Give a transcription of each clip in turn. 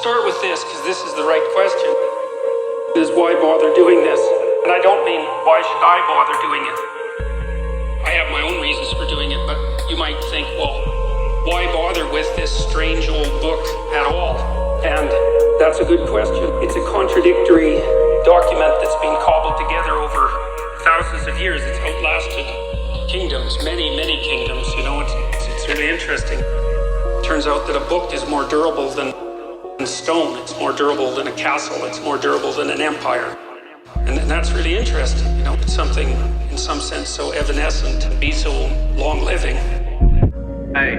start with this, because this is the right question. Is why bother doing this? And I don't mean why should I bother doing it. I have my own reasons for doing it, but you might think, well, why bother with this strange old book at all? And that's a good question. It's a contradictory document that's been cobbled together over thousands of years. It's outlasted kingdoms, many kingdoms. You know, it's really interesting. It turns out that a book is more durable than stone. It's more durable than a castle. It's more durable than an empire. And that's really interesting. You know, it's something in some sense so evanescent and be so long-living. Hey.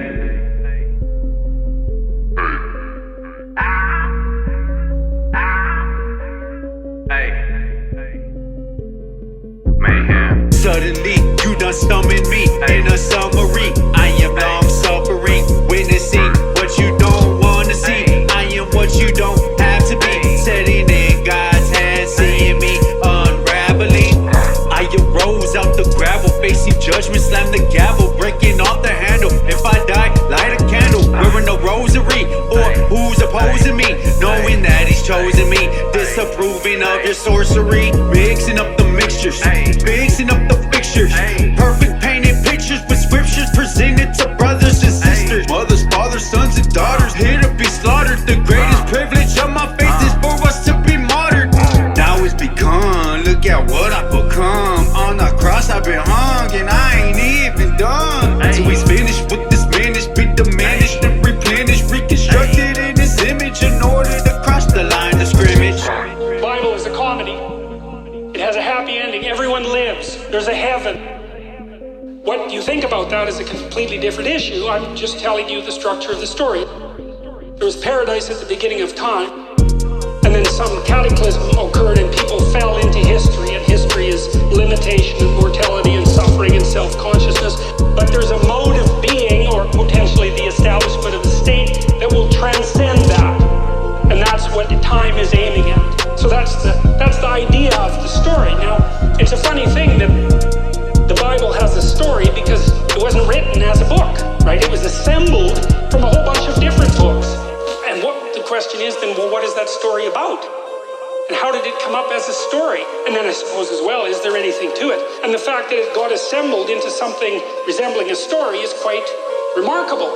Mayhem. Suddenly, you done summoned me in a summary. I am long suffering, witnessing what you don't wanna see. I am what you don't have to be. Setting in God's hands, seeing me unraveling. I arose out the gravel, facing judgment, slam the gavel, breaking off the handle. If I die, light a candle, wearing a rosary. Or who's opposing me, knowing that he's chosen me, disapproving of your sorcery, mixing up the mixtures, fixing up the fixtures, perfect painted pictures with scriptures presented to brothers and sisters, mothers, fathers, sons and daughters, here to be slaughtered. The greatest privilege of my faith is for us to be martyred. Now it's begun, look at what I've become. On the cross I've been hung and I ain't even done. So he's finished with this ministry, diminished and replenished, reconstructed in his image in order to cross the line of scrimmage. The Bible is a comedy. It has a happy ending. Everyone lives. There's a heaven. What you think about that is a completely different issue. I'm just telling you the structure of the story. There was paradise at the beginning of time, and then some cataclysm occurred and people fell into history, and history is limitation and mortality and suffering and self-consciousness. But there's a mode of being, or potentially the establishment of a state, that will transcend that. And that's what time is aiming at. So that's the idea of the story. Now, it's a funny thing that the Bible has a story because it wasn't written as a book, right? It was assembled from a whole bunch of different books. And what the question is then, well, what is that story about? And how did it come up as a story? And then I suppose as well, is there anything to it? And the fact that it got assembled into something resembling a story is quite remarkable.